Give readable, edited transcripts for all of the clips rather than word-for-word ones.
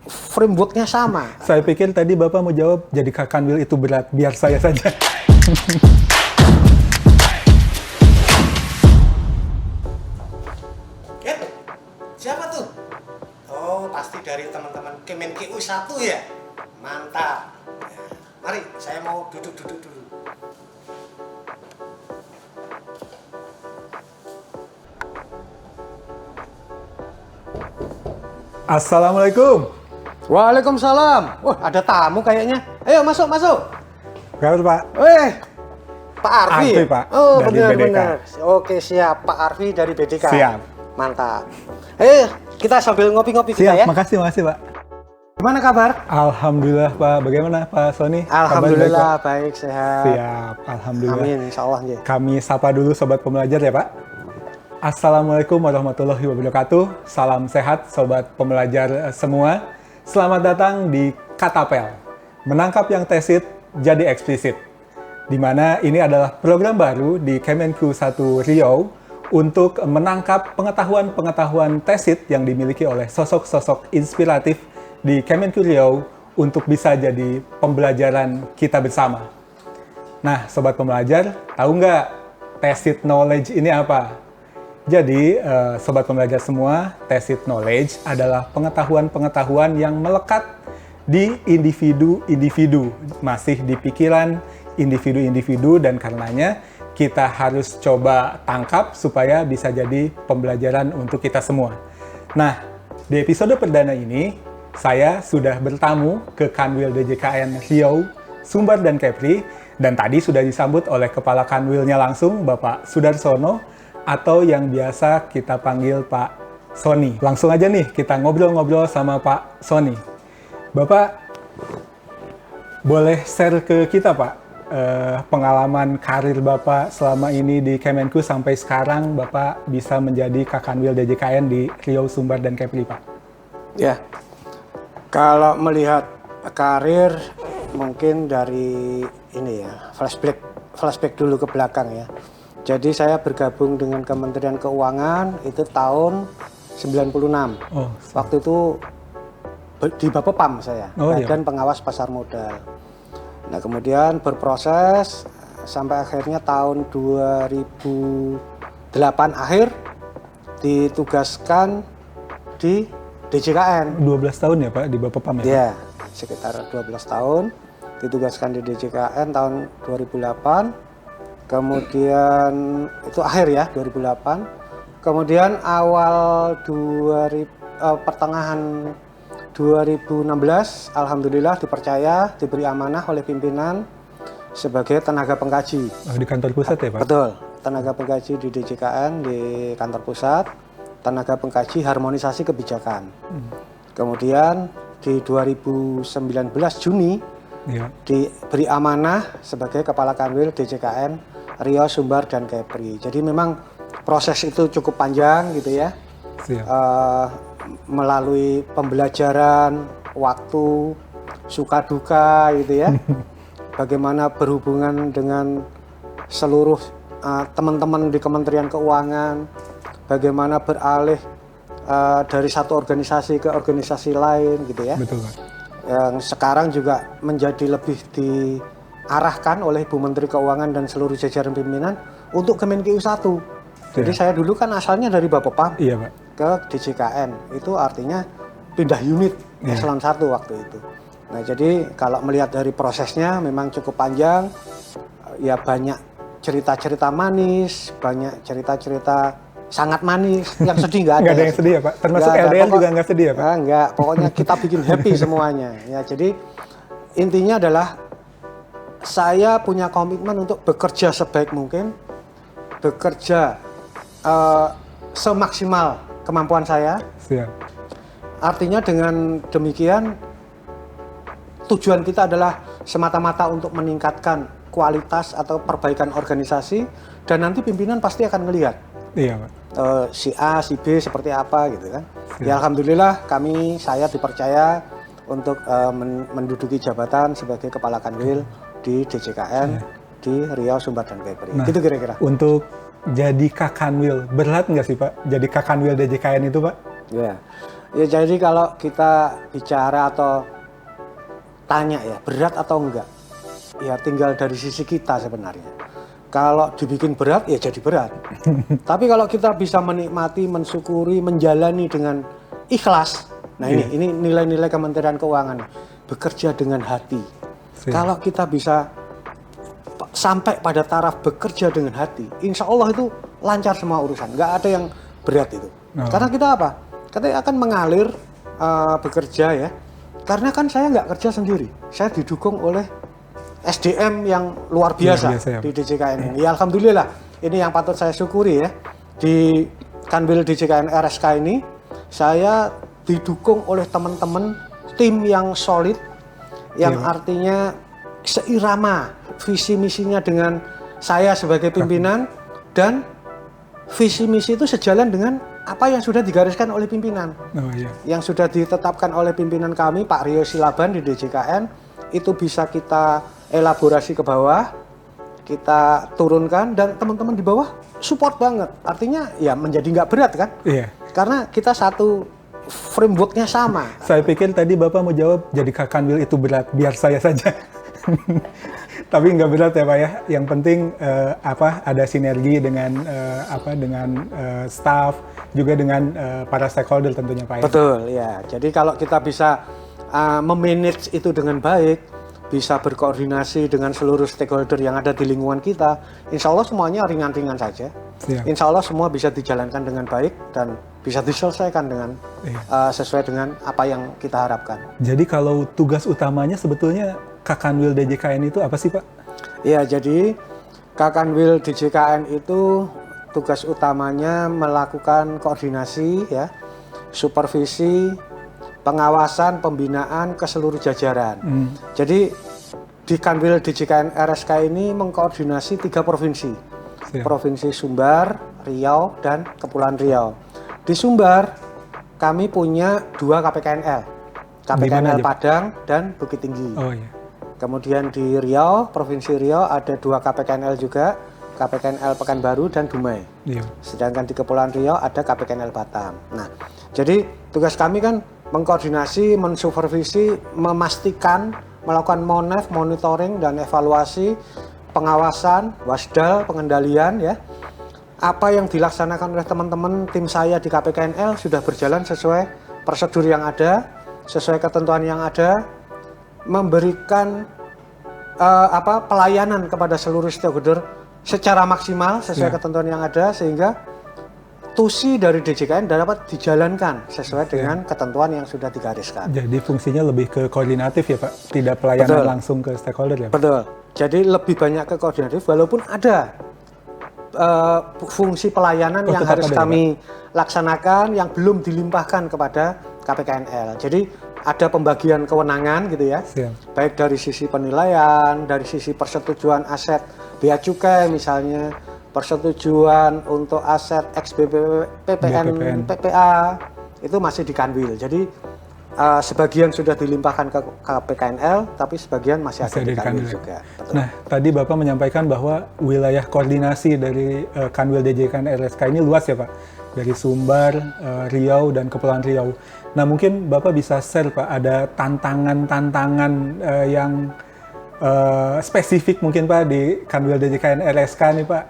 frameworknya sama. Saya pikir tadi Bapak mau jawab jadi Kakanwil itu berat, biar saya saja. Siapa tuh? Oh, pasti dari teman-teman Kemenkeu 1 ya? Mantap. Ya, mari, saya mau duduk-duduk dulu. Assalamualaikum. Waalaikumsalam. Wah, ada tamu kayaknya. Ayo masuk, masuk. Kabar Pak? Pak Arfi. Arfi, Pak. Oh, Dari benar-benar. Oke, siap. Pak Arfi dari BDK. Siap. Mantap. Kita sambil ngopi-ngopi kita Siap, ya. makasih Pak. Gimana kabar? Alhamdulillah Pak, bagaimana Pak Sony? Alhamdulillah, baik, sehat. Siap, Alhamdulillah. Amin, insya Allah. Ya. Kami sapa dulu Sobat Pembelajar ya Pak. Assalamualaikum warahmatullahi wabarakatuh. Salam sehat Sobat Pembelajar semua. Selamat datang di Katapel. Menangkap yang tesit jadi eksplisit. Di mana ini adalah program baru di Kemenkeu 1 Riau untuk menangkap pengetahuan-pengetahuan tesit yang dimiliki oleh sosok-sosok inspiratif di Kemenkeu Riau untuk bisa jadi pembelajaran kita bersama. Nah, Sobat Pembelajar, tahu nggak tacit knowledge ini apa? Jadi, Sobat Pembelajar semua, tacit knowledge adalah pengetahuan-pengetahuan yang melekat di individu-individu, masih di pikiran individu-individu, dan karenanya kita harus coba tangkap supaya bisa jadi pembelajaran untuk kita semua. Nah, di episode perdana ini, saya sudah bertamu ke Kanwil DJKN Riau, Sumbar, dan Kepri, dan tadi sudah disambut oleh Kepala Kanwilnya langsung, Bapak Sudarsono, atau yang biasa kita panggil Pak Sony. Langsung aja nih, kita ngobrol-ngobrol sama Pak Sony. Bapak, boleh share ke kita Pak, pengalaman karir Bapak selama ini di Kemenkeu sampai sekarang Bapak bisa menjadi Kakanwil DJKN di Riau, Sumbar, dan Kepri Pak? Ya, kalau melihat karir mungkin dari ini ya, flashback dulu ke belakang ya. Jadi saya bergabung dengan Kementerian Keuangan itu tahun 96. Oh, waktu itu di Bapepam saya, Badan Pengawas Pasar Modal. Nah, kemudian berproses sampai akhirnya tahun 2008 akhir ditugaskan di DJKN. 12 tahun ya Pak di Bapepam ya? Iya, sekitar 12 tahun ditugaskan di DJKN tahun 2008. Kemudian itu akhir ya 2008. Kemudian awal pertengahan 2016 alhamdulillah dipercaya, diberi amanah oleh pimpinan sebagai tenaga pengkaji. Oh, di kantor pusat ya Pak? Betul, tenaga pengkaji di DJKN di kantor pusat, tenaga pengkaji harmonisasi kebijakan. Kemudian di 2019 Juni diberi amanah sebagai Kepala Kanwil DJKN Riau, Sumbar, dan Kepri. Jadi memang proses itu cukup panjang gitu ya. Melalui pembelajaran, waktu, suka duka gitu ya. Bagaimana berhubungan dengan seluruh teman-teman di Kementerian Keuangan, bagaimana beralih dari satu organisasi ke organisasi lain gitu ya. Betul Pak. Yang sekarang juga menjadi lebih diarahkan oleh Bu Menteri Keuangan dan seluruh jajaran pimpinan untuk Kemenkeu 1. Jadi saya dulu kan asalnya dari Bapepam. Iya Pak. Ke DJKN, itu artinya pindah unit eselon 1 waktu itu. Nah, jadi kalau melihat dari prosesnya memang cukup panjang, ya banyak cerita-cerita manis, banyak cerita-cerita sangat manis, yang sedih nggak ada. Nggak ada yang sedih ya Pak? Termasuk LDR juga nggak sedih ya Pak? Nggak, pokoknya kita bikin happy semuanya. Ya, jadi intinya adalah saya punya komitmen untuk bekerja sebaik mungkin, bekerja semaksimal kemampuan saya. Siap. Artinya dengan demikian tujuan kita adalah semata-mata untuk meningkatkan kualitas atau perbaikan organisasi, dan nanti pimpinan pasti akan melihat Iya Pak. si A, si B seperti apa gitu kan. Ya alhamdulillah saya dipercaya untuk menduduki jabatan sebagai Kepala Kanwil di DJKN di Riau, Sumbar, dan Kepri. Nah, gitu kira-kira. Untuk jadi Kakanwil, berat nggak sih Pak? Jadi Kakanwil DJKN itu Pak? Ya, Ya jadi kalau kita bicara atau tanya ya berat atau enggak, ya tinggal dari sisi kita sebenarnya. Kalau dibikin berat ya jadi berat. Tapi kalau kita bisa menikmati, mensyukuri, menjalani dengan ikhlas. Nah ini nilai-nilai Kementerian Keuangan, bekerja dengan hati. Kalau kita bisa sampai pada taraf bekerja dengan hati, insya Allah itu lancar semua urusan, nggak ada yang berat itu. Karena kita apa? Kita akan mengalir bekerja ya. Karena kan saya nggak kerja sendiri, saya didukung oleh SDM yang luar biasa ya. Di DJKN ini. Ya alhamdulillah, ini yang patut saya syukuri ya. Di Kanwil DJKN RSK ini, saya didukung oleh teman-teman tim yang solid, yang artinya seirama visi misinya dengan saya sebagai pimpinan, dan visi misi itu sejalan dengan apa yang sudah digariskan oleh pimpinan, yang sudah ditetapkan oleh pimpinan kami Pak Rio Silaban di DJKN, itu bisa kita elaborasi ke bawah, kita turunkan, dan teman-teman di bawah support banget. Artinya ya menjadi nggak berat kan? Iya. Karena kita satu frameworknya sama. Saya pikir tadi Bapak mau jawab jadi Kanwil itu berat, biar saya saja. Tapi nggak berat ya Pak ya. Yang penting ada sinergi dengan staff, juga dengan para stakeholder tentunya Pak ya. Betul ya. Jadi kalau kita bisa memanage itu dengan baik, bisa berkoordinasi dengan seluruh stakeholder yang ada di lingkungan kita, insya Allah semuanya ringan-ringan saja. Siap. Insya Allah semua bisa dijalankan dengan baik dan bisa diselesaikan dengan sesuai dengan apa yang kita harapkan. Jadi kalau tugas utamanya sebetulnya Kanwil DJKN itu apa sih Pak? Ya, jadi Kanwil DJKN itu tugas utamanya melakukan koordinasi ya, supervisi, pengawasan, pembinaan ke seluruh jajaran. Jadi di Kanwil DJKN RSK ini mengkoordinasi 3 provinsi. Siap. Provinsi Sumbar, Riau, dan Kepulauan Riau. Di Sumbar kami punya 2 KPKNL. KPKNL Padang dan Bukit Tinggi. Oh iya. Kemudian di Riau, Provinsi Riau ada 2 KPKNL juga, KPKNL Pekanbaru dan Dumai. Iya. Sedangkan di Kepulauan Riau ada KPKNL Batam. Nah, jadi tugas kami kan mengkoordinasi, mensupervisi, memastikan, melakukan monitoring dan evaluasi, pengawasan, wasdal, pengendalian ya. Apa yang dilaksanakan oleh teman-teman tim saya di KPKNL sudah berjalan sesuai prosedur yang ada, sesuai ketentuan yang ada, memberikan pelayanan kepada seluruh stakeholder secara maksimal sesuai ketentuan yang ada, sehingga tusi dari DJKN dapat dijalankan sesuai dengan ketentuan yang sudah digariskan. Jadi fungsinya lebih ke koordinatif ya Pak, tidak pelayanan langsung ke stakeholder ya Pak? Betul, jadi lebih banyak ke koordinatif, walaupun ada fungsi pelayanan yang harus kami laksanakan yang belum dilimpahkan kepada KPKNL. Jadi ada pembagian kewenangan gitu ya. Siap. Baik dari sisi penilaian, dari sisi persetujuan aset bea cukai misalnya, persetujuan untuk aset PPN, PPA itu masih di Kanwil. Jadi sebagian sudah dilimpahkan ke KPKNL, tapi sebagian masih ada di Kanwil juga. Betul. Nah, tadi Bapak menyampaikan bahwa wilayah koordinasi dari Kanwil DJKN RSK ini luas ya Pak, dari Sumbar, Riau, dan Kepulauan Riau. Nah, mungkin Bapak bisa share Pak, ada tantangan-tantangan yang spesifik mungkin Pak di Kanwil DJKN RSK nih Pak,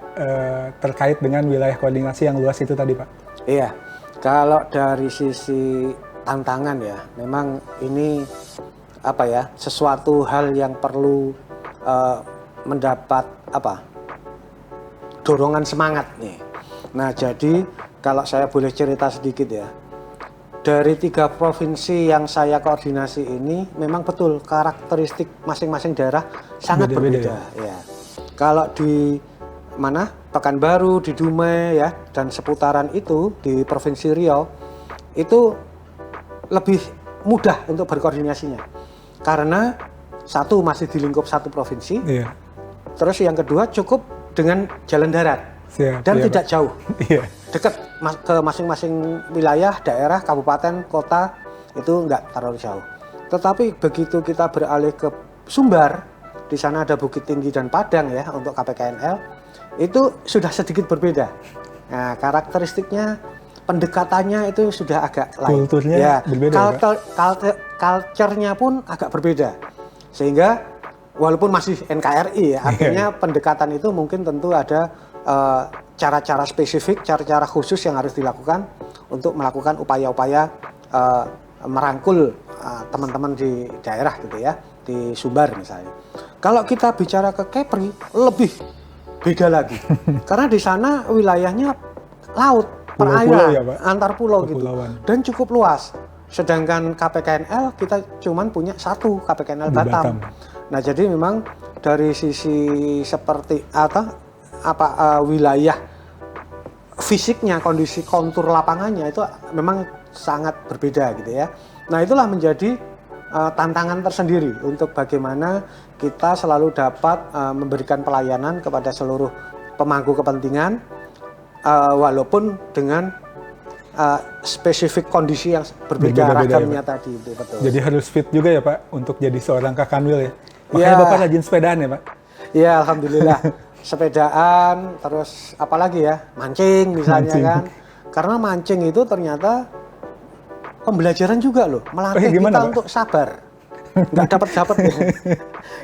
terkait dengan wilayah koordinasi yang luas itu tadi Pak. Iya, kalau dari sisi tantangan ya, memang ini sesuatu hal yang perlu mendapat dorongan semangat nih. Nah, jadi kalau saya boleh cerita sedikit ya, dari 3 provinsi yang saya koordinasi ini memang betul karakteristik masing-masing daerah sangat berbeda ya. Kalau di Pekanbaru, di Dumai ya, dan seputaran itu di Provinsi Riau itu lebih mudah untuk berkoordinasinya, karena satu masih di lingkup satu provinsi, terus yang kedua cukup dengan jalan darat. Dan tidak jauh, dekat ke masing-masing wilayah, daerah, kabupaten, kota, itu nggak terlalu jauh. Tetapi begitu kita beralih ke Sumbar, di sana ada Bukit Tinggi dan Padang ya untuk KPKNL, itu sudah sedikit berbeda. Nah, karakteristiknya pendekatannya itu sudah agak lain. Kulturnya berbeda. Culture-nya pun agak berbeda. Sehingga walaupun masih NKRI ya, artinya pendekatan itu mungkin tentu ada cara-cara spesifik, cara-cara khusus yang harus dilakukan untuk melakukan upaya-upaya merangkul teman-teman di daerah gitu ya, di Sumbar misalnya. Kalau kita bicara ke Kepri, lebih beda lagi. Karena di sana wilayahnya laut, perairan, ya, Pak? antar pulau gitu. Dan cukup luas. Sedangkan KPKNL kita cuman punya satu KPKNL Batam. Nah, jadi memang dari sisi seperti wilayah fisiknya, kondisi kontur lapangannya itu memang sangat berbeda gitu ya. Nah, itulah menjadi tantangan tersendiri untuk bagaimana kita selalu dapat memberikan pelayanan kepada seluruh pemangku kepentingan walaupun dengan spesifik kondisi yang berbeda ragamnya ya, tadi itu betul. Jadi harus fit juga ya Pak untuk jadi seorang Kakanwil ya. Makanya Bapak rajin sepedaan ya Pak? Iya, alhamdulillah. Sepedaan, terus apalagi ya, mancing misalnya kan. Karena mancing itu ternyata pembelajaran juga loh, melatih kita Pak? Untuk sabar. Nggak dapat ya.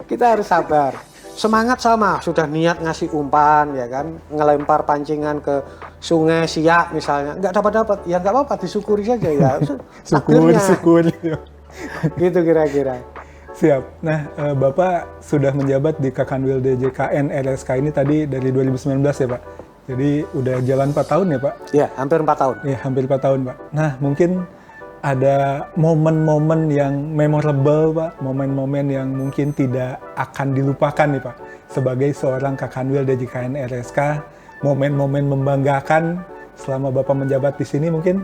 Kita harus sabar. Semangat sama, sudah niat ngasih umpan ya kan, ngelempar pancingan ke sungai Siak misalnya, nggak dapat, ya nggak apa-apa, disyukuri saja ya. Syukuri. Gitu kira-kira. Siap. Nah, Bapak sudah menjabat di Kakanwil DJKN RSK ini tadi dari 2019 ya Pak? Jadi udah jalan 4 tahun ya Pak? Iya, hampir 4 tahun. Iya, hampir 4 tahun Pak. Nah, mungkin ada momen-momen yang memorable Pak, momen-momen yang mungkin tidak akan dilupakan nih Pak, sebagai seorang Kakanwil DJKN RSK, momen-momen membanggakan selama Bapak menjabat di sini mungkin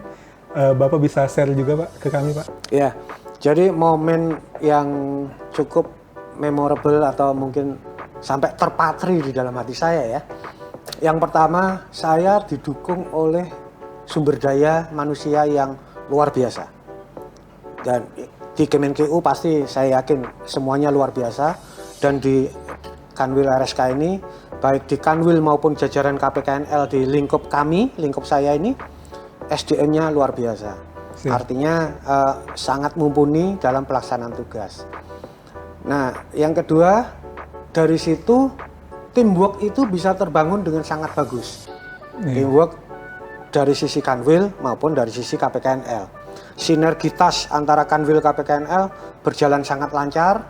Bapak bisa share juga Pak ke kami Pak. Iya, jadi momen yang cukup memorable atau mungkin sampai terpatri di dalam hati saya ya. Yang pertama, saya didukung oleh sumber daya manusia yang luar biasa. Dan di Kemenkeu pasti saya yakin semuanya luar biasa. Dan di Kanwil RSK ini, baik di Kanwil maupun jajaran KPKNL di lingkup kami, lingkup saya ini, SDM-nya luar biasa. Artinya sangat mumpuni dalam pelaksanaan tugas. Nah, yang kedua, dari situ teamwork itu bisa terbangun dengan sangat bagus. Teamwork dari sisi Kanwil maupun dari sisi KPKNL. Sinergitas antara Kanwil KPKNL berjalan sangat lancar,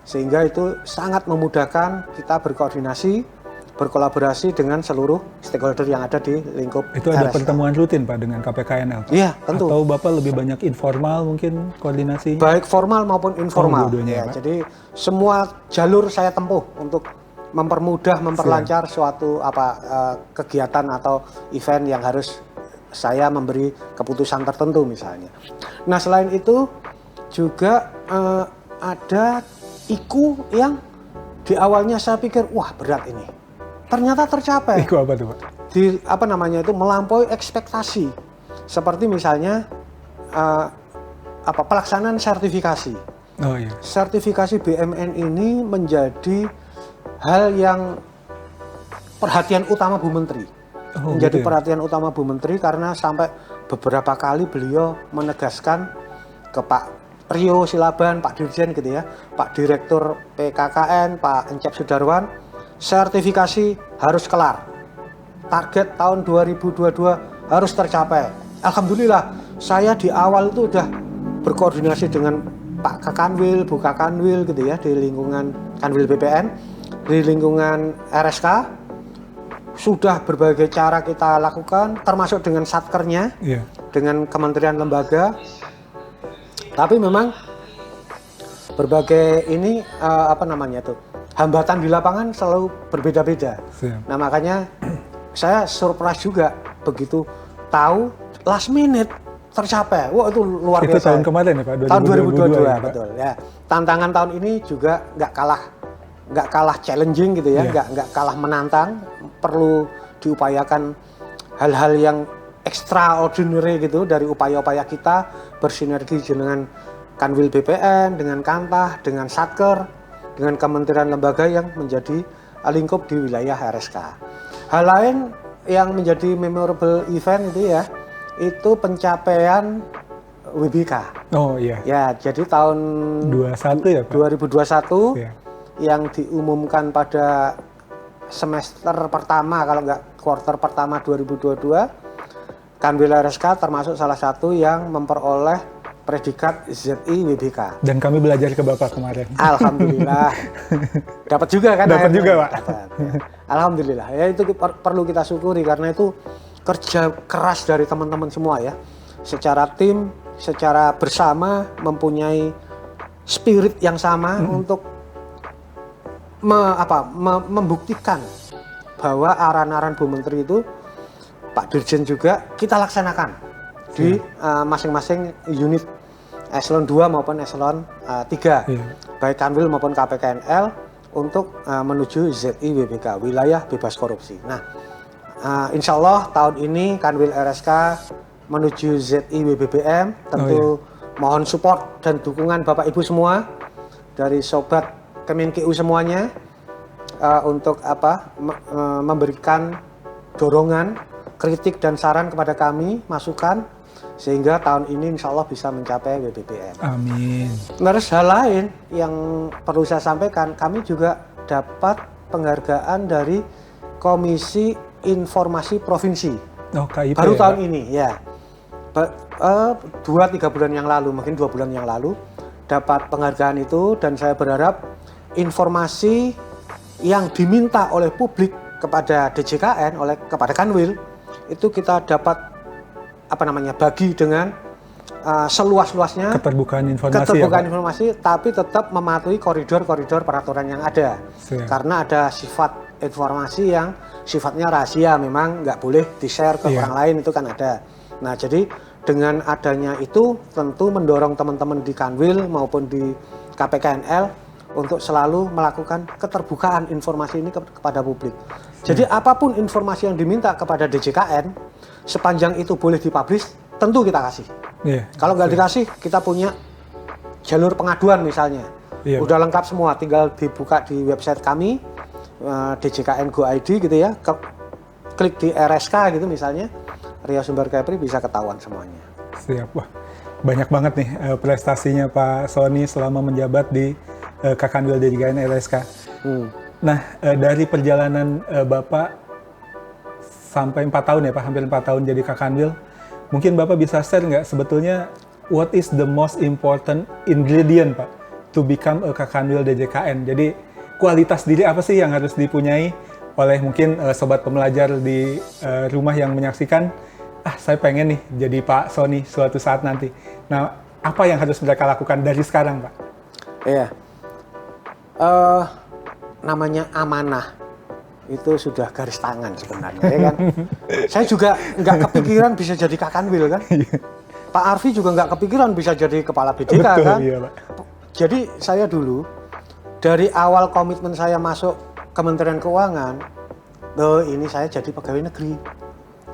sehingga itu sangat memudahkan kita berkoordinasi, berkolaborasi dengan seluruh stakeholder yang ada di lingkup Itu ada pertemuan rutin Pak dengan KPKNL? Iya, tentu. Atau Bapak lebih banyak informal mungkin koordinasi? Baik formal maupun informal. Ya, jadi semua jalur saya tempuh untuk mempermudah, memperlancar suatu kegiatan atau event yang harus saya memberi keputusan tertentu misalnya. Nah, selain itu juga ada IKU yang di awalnya saya pikir wah berat ini. Ternyata tercapai. IKU apa tuh Pak? Melampaui ekspektasi. Seperti misalnya pelaksanaan sertifikasi. Oh iya. Sertifikasi BMN ini menjadi hal yang perhatian utama Bu Menteri. Menjadi perhatian utama Bu Menteri karena sampai beberapa kali beliau menegaskan ke Pak Rio Silaban, Pak Dirjen gitu ya, Pak Direktur PKKN, Pak Encep Sudarwan, sertifikasi harus kelar. Target tahun 2022 harus tercapai. Alhamdulillah, saya di awal itu udah berkoordinasi dengan Pak Kakanwil, Bu Kakanwil gitu ya, di lingkungan Kanwil BPN, di lingkungan RSK. Sudah berbagai cara kita lakukan, termasuk dengan satkernya, dengan kementerian lembaga. Tapi memang berbagai ini hambatan di lapangan selalu berbeda-beda. Nah, makanya saya surprise juga begitu tahu last minute tercapai. Wah, itu luar biasa. Itu tahun kemarin ya Pak? Tahun 2022 betul ya. Tantangan tahun ini juga nggak kalah challenging gitu ya, nggak kalah menantang. Perlu diupayakan hal-hal yang extraordinary gitu dari upaya-upaya kita bersinergi dengan Kanwil BPN, dengan Kantah, dengan Satker, dengan kementerian lembaga yang menjadi lingkup di wilayah RSK. Hal lain yang menjadi memorable event itu ya, itu pencapaian WBK. Oh iya. Ya, jadi tahun 21 ya Pak? 2021 Iya. yang diumumkan pada semester pertama, kalau nggak quarter pertama 2022, Kanwil RSK termasuk salah satu yang memperoleh predikat ZI WBK. Dan kami belajar ke Bapak kemarin. Alhamdulillah. Dapat juga kan? Dapat juga, Pak. Dapat. Ya. Alhamdulillah. Ya itu perlu kita syukuri karena itu kerja keras dari teman-teman semua ya. Secara tim, secara bersama mempunyai spirit yang sama untuk membuktikan bahwa arahan-arahan Bu Menteri itu Pak Dirjen juga kita laksanakan di masing-masing unit eselon 2 maupun eselon 3, baik Kanwil maupun KPKNL untuk menuju ZI WBK, wilayah bebas korupsi. Nah, insya Allah tahun ini Kanwil RSK menuju ZI WBBM, tentu mohon support dan dukungan Bapak Ibu semua dari sobat Kemenkeu semuanya untuk memberikan dorongan, kritik dan saran kepada kami, masukan sehingga tahun ini insya Allah bisa mencapai WBBM. Amin. Terus hal lain yang perlu saya sampaikan, kami juga dapat penghargaan dari Komisi Informasi Provinsi. Oh, KIP baru ya, tahun Pak? ini ya. 2-3 bulan yang lalu, mungkin 2 bulan yang lalu dapat penghargaan itu, dan saya berharap informasi yang diminta oleh publik kepada DJKN, kepada Kanwil itu kita dapat bagi dengan seluas-luasnya keterbukaan informasi, tapi tetap mematuhi koridor-koridor peraturan yang ada. Siap. Karena ada sifat informasi yang sifatnya rahasia, memang nggak boleh di-share ke orang lain, itu kan ada. Nah, jadi dengan adanya itu tentu mendorong teman-teman di Kanwil maupun di KPKNL untuk selalu melakukan keterbukaan informasi ini kepada publik. Jadi apapun informasi yang diminta kepada DJKN, sepanjang itu boleh dipublish, tentu kita kasih. Kalau nggak dikasih, kita punya jalur pengaduan misalnya. Udah lengkap semua, tinggal dibuka di website kami, DJKN Go ID gitu ya, klik di RSK gitu misalnya, Riau Sumber Kepri, bisa ketahuan semuanya. Siap. Wah, banyak banget nih prestasinya Pak Sony selama menjabat di Kanwil DJKN RSK. Nah, dari perjalanan Bapak sampai 4 tahun ya Pak, hampir 4 tahun jadi Kanwil, mungkin Bapak bisa share nggak sebetulnya what is the most important ingredient Pak to become a Kanwil DJKN? Jadi kualitas diri apa sih yang harus dipunyai oleh mungkin sobat pembelajar di rumah yang menyaksikan, saya pengen nih jadi Pak Sony suatu saat nanti. Nah, apa yang harus mereka lakukan dari sekarang Pak? Iya. Namanya amanah itu sudah garis tangan sebenarnya, ya kan? Saya juga nggak kepikiran bisa jadi Kanwil kan? Pak Arfi juga nggak kepikiran bisa jadi kepala BDK. Betul, kan? Iya, Pak. Jadi saya dulu dari awal komitmen saya masuk Kementerian Keuangan, ini saya jadi pegawai negeri.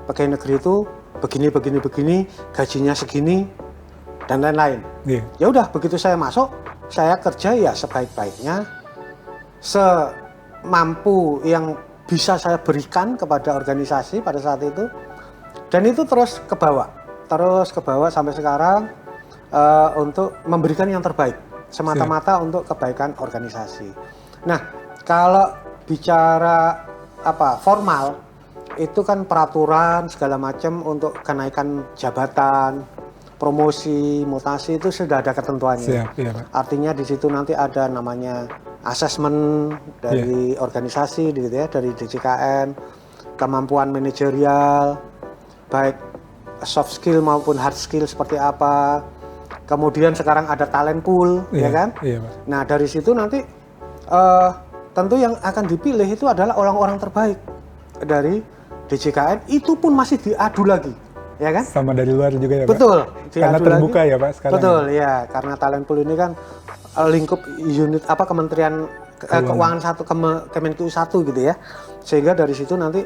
Pegawai negeri itu begini, gajinya segini dan lain-lain. Ya udah, begitu saya masuk, saya kerja ya sebaik-baiknya, semampu yang bisa saya berikan kepada organisasi pada saat itu, dan itu terus ke bawah sampai sekarang untuk memberikan yang terbaik semata-mata untuk kebaikan organisasi. Nah, kalau bicara formal itu kan peraturan segala macam untuk kenaikan jabatan, promosi, mutasi itu sudah ada ketentuannya. Artinya di situ nanti ada namanya asesmen dari organisasi, gitu ya, dari DJKN, kemampuan manajerial, baik soft skill maupun hard skill seperti apa. Kemudian sekarang ada talent pool, ya kan? Nah, dari situ nanti tentu yang akan dipilih itu adalah orang-orang terbaik dari DJKN, itu pun masih diadu lagi. Ya kan? Sama dari luar juga ya Pak? Betul. Karena terbuka lagi. Ya Pak sekarang? Betul ya, karena talent pool ini kan lingkup unit Kementerian Keuangan satu, Kemenkeu 1 gitu ya. Sehingga dari situ nanti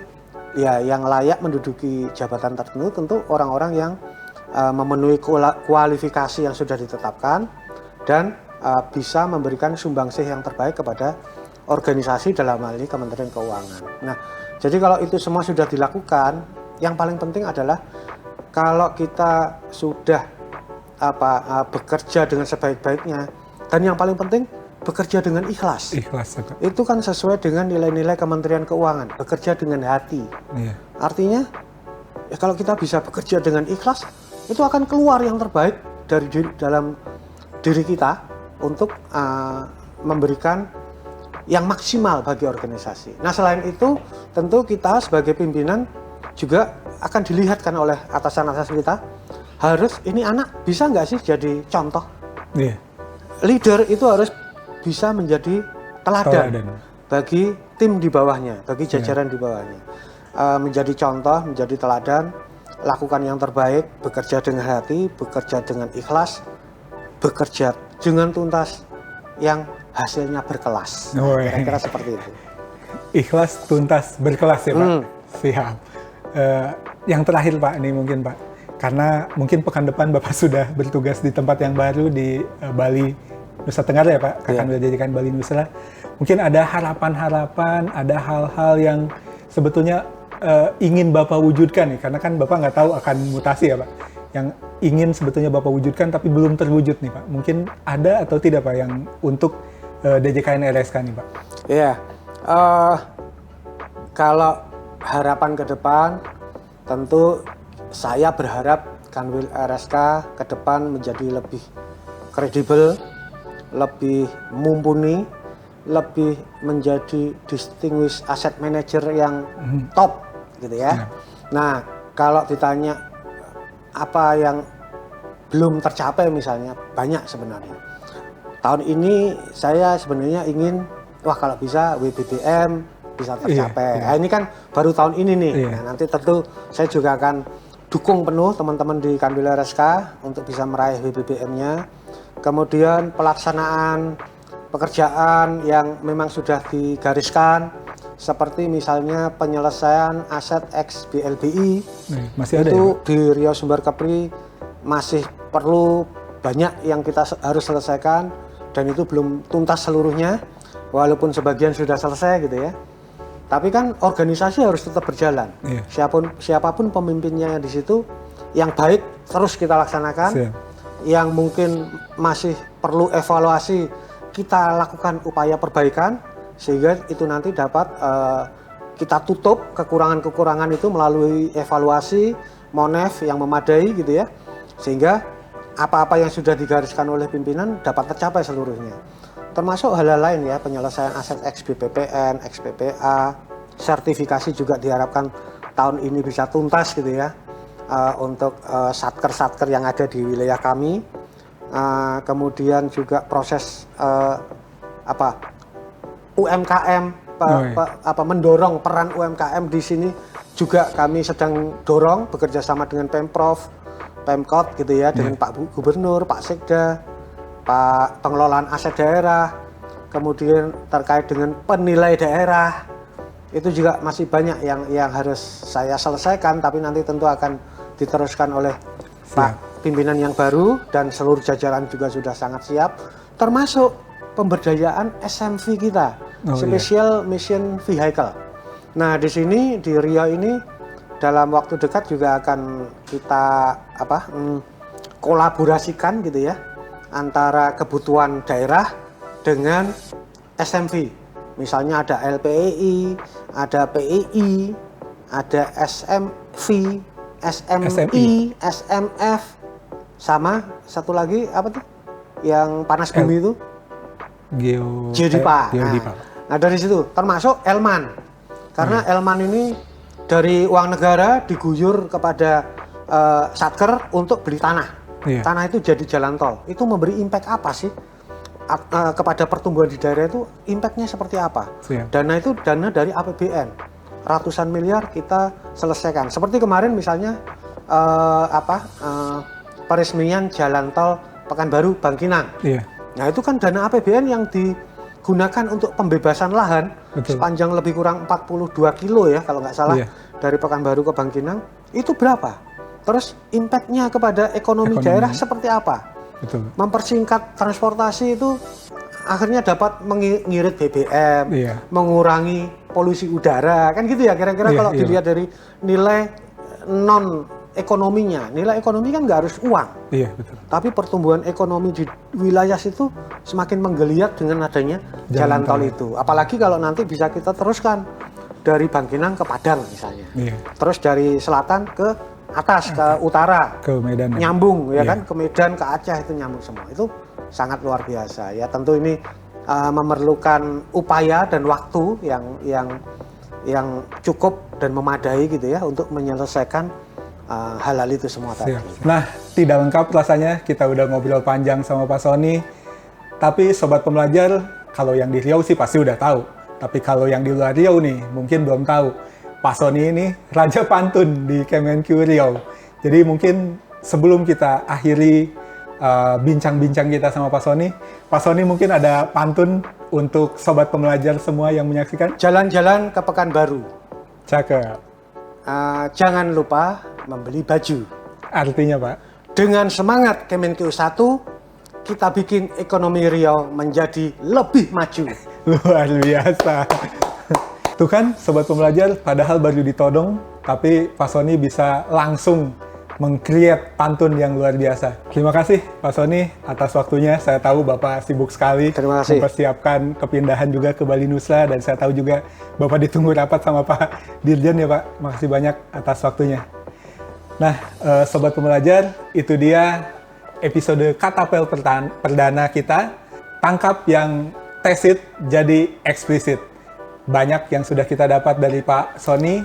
ya yang layak menduduki jabatan tertentu tentu orang-orang yang memenuhi kualifikasi yang sudah ditetapkan dan bisa memberikan sumbangsih yang terbaik kepada organisasi dalam hal ini Kementerian Keuangan. Nah, jadi kalau itu semua sudah dilakukan, yang paling penting adalah kalau kita sudah bekerja dengan sebaik-baiknya, dan yang paling penting bekerja dengan ikhlas. Itu kan sesuai dengan nilai-nilai Kementerian Keuangan, bekerja dengan hati. Iya. Artinya ya kalau kita bisa bekerja dengan ikhlas, itu akan keluar yang terbaik dari dalam diri kita untuk memberikan yang maksimal bagi organisasi. Nah, selain itu tentu kita sebagai pimpinan juga akan dilihatkan oleh atasan-atasan kita, harus ini anak bisa nggak sih jadi contoh. Yeah. Leader itu harus bisa menjadi teladan bagi tim di bawahnya, bagi jajaran di bawahnya. Menjadi contoh, menjadi teladan, lakukan yang terbaik, bekerja dengan hati, bekerja dengan ikhlas, bekerja dengan tuntas yang hasilnya berkelas. Kira-kira seperti itu. Ikhlas, tuntas, berkelas ya Pak? Siap. Yang terakhir Pak, ini mungkin Pak, karena mungkin pekan depan Bapak sudah bertugas di tempat yang baru di Bali, Nusa Tenggara ya Pak, akan menjadikan Bali Nusa. Mungkin ada harapan-harapan, ada hal-hal yang sebetulnya ingin Bapak wujudkan nih, karena kan Bapak nggak tahu akan mutasi ya Pak, yang ingin sebetulnya Bapak wujudkan tapi belum terwujud nih Pak. Mungkin ada atau tidak Pak yang untuk DJKN RSK nih Pak? Iya, kalau harapan ke depan, tentu saya berharap Kanwil RSK ke depan menjadi lebih kredibel, lebih mumpuni, lebih menjadi distinguished asset manager yang top gitu ya. Nah, kalau ditanya apa yang belum tercapai misalnya, banyak sebenarnya. Tahun ini saya sebenarnya ingin, kalau bisa WBBM bisa tercapai. Nah, ini kan baru tahun ini nih. Nah, nanti tentu saya juga akan dukung penuh teman-teman di Kanwil RSK untuk bisa meraih WBBM-nya. Kemudian pelaksanaan pekerjaan yang memang sudah digariskan, seperti misalnya penyelesaian aset ex BLBI, masih ada itu ya? Di Riau Sumber Kepri masih perlu banyak yang kita harus selesaikan, dan itu belum tuntas seluruhnya, walaupun sebagian sudah selesai gitu ya. Tapi kan organisasi harus tetap berjalan. Siapapun pemimpinnya di situ, yang baik terus kita laksanakan, yang mungkin masih perlu evaluasi kita lakukan upaya perbaikan, sehingga itu nanti dapat kita tutup kekurangan-kekurangan itu melalui evaluasi Monef yang memadai gitu ya, sehingga apa-apa yang sudah digariskan oleh pimpinan dapat tercapai seluruhnya. Termasuk hal-hal lain ya, penyelesaian aset ex-BPPN, ex-BPA, sertifikasi juga diharapkan tahun ini bisa tuntas gitu ya, untuk satker-satker yang ada di wilayah kami. Kemudian juga proses UMKM, mendorong peran UMKM di sini juga kami sedang dorong, bekerja sama dengan Pemprov, Pemkot gitu ya, dengan Pak Gubernur, Pak Sekda, Pak Pengelolaan Aset Daerah, kemudian terkait dengan penilai daerah, itu juga masih banyak yang harus saya selesaikan, tapi nanti tentu akan diteruskan oleh Pak pimpinan yang baru, dan seluruh jajaran juga sudah sangat siap, termasuk pemberdayaan SMV kita, Special Mission Vehicle. Nah, di sini di Riau ini dalam waktu dekat juga akan kita kolaborasikan gitu ya, antara kebutuhan daerah dengan SMV. Misalnya ada LPEI, ada PEI, ada SMV, SMI, SMF, sama satu lagi apa tuh yang panas bumi itu? Geodipa. Nah, dari situ termasuk Elman, karena Elman ini dari uang negara diguyur kepada satker untuk beli tanah. Tanah itu jadi jalan tol. Itu memberi impact apa sih kepada pertumbuhan di daerah itu? Impactnya seperti apa? Dana itu dana dari APBN, ratusan miliar kita selesaikan. Seperti kemarin misalnya peresmian jalan tol Pekanbaru Bangkinang. Nah, itu kan dana APBN yang digunakan untuk pembebasan lahan. Sepanjang lebih kurang 42 kilo ya kalau nggak salah, dari Pekanbaru ke Bangkinang. Itu berapa? Terus impact-nya kepada ekonomi daerah seperti apa? Mempersingkat transportasi itu akhirnya dapat mengirit BBM, mengurangi polusi udara, kan gitu ya kira-kira kalau dilihat dari nilai non ekonominya. Nilai ekonomi kan nggak harus uang. Iya, betul. Tapi pertumbuhan ekonomi di wilayah situ semakin menggeliat dengan adanya jalan tol itu. Apalagi kalau nanti bisa kita teruskan dari Bangkinang ke Padang misalnya. Iya. Terus dari selatan ke atas, ke utara. Ke Medan. Nyambung ya Iya. kan, ke Medan, ke Aceh itu nyambung semua. Itu sangat luar biasa. Ya tentu ini memerlukan upaya dan waktu yang cukup dan memadai gitu ya untuk menyelesaikan hal-hal itu semua tadi. Nah, tidak lengkap rasanya kita udah ngobrol panjang sama Pak Sony. Tapi Sobat Pembelajar, kalau yang di Riau sih pasti udah tahu. Tapi kalau yang di luar Riau nih, mungkin belum tahu. Pak Sony ini Raja Pantun di Kemenq Riau. Jadi mungkin sebelum kita akhiri bincang-bincang kita sama Pak Sony mungkin ada pantun untuk Sobat Pembelajar semua yang menyaksikan. Jalan-jalan ke Pekanbaru. Cakep. Jangan lupa membeli baju. Artinya Pak? Dengan semangat Kemenq 1, kita bikin ekonomi Riau menjadi lebih maju. Luar biasa. Tuh kan Sobat Pembelajar, padahal baru ditodong, tapi Pak Sony bisa langsung meng-create pantun yang luar biasa. Terima kasih Pak Sony atas waktunya. Saya tahu Bapak sibuk sekali mempersiapkan kepindahan juga ke Bali Nusa, dan saya tahu juga Bapak ditunggu rapat sama Pak Dirjen ya Pak. Makasih banyak atas waktunya. Nah, Sobat Pembelajar, itu dia episode Katapel perdana kita. Tangkap yang tacit jadi eksplisit. Banyak yang sudah kita dapat dari Pak Sony.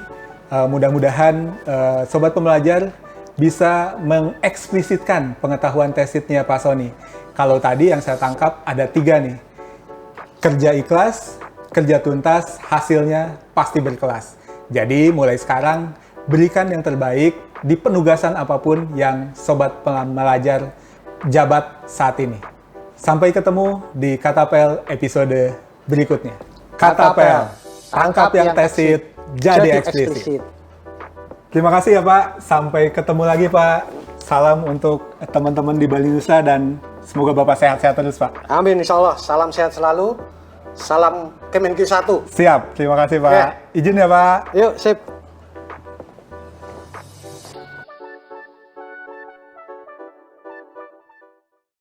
Mudah-mudahan Sobat Pembelajar bisa mengeksplisitkan pengetahuan tacitnya Pak Sony. Kalau tadi yang saya tangkap ada 3 nih. Kerja ikhlas, kerja tuntas, hasilnya pasti berkelas. Jadi mulai sekarang berikan yang terbaik di penugasan apapun yang Sobat Pembelajar jabat saat ini. Sampai ketemu di Katapel episode berikutnya. Katapel, tangkap yang tacit jadi eksplisit. Terima kasih ya Pak. Sampai ketemu lagi Pak. Salam untuk teman-teman di Bali Nusa dan semoga Bapak sehat-sehat terus Pak. Amin, insya Allah. Salam sehat selalu. Salam Kemenq 1. Siap, terima kasih Pak. Izin ya Pak. Yuk, sip.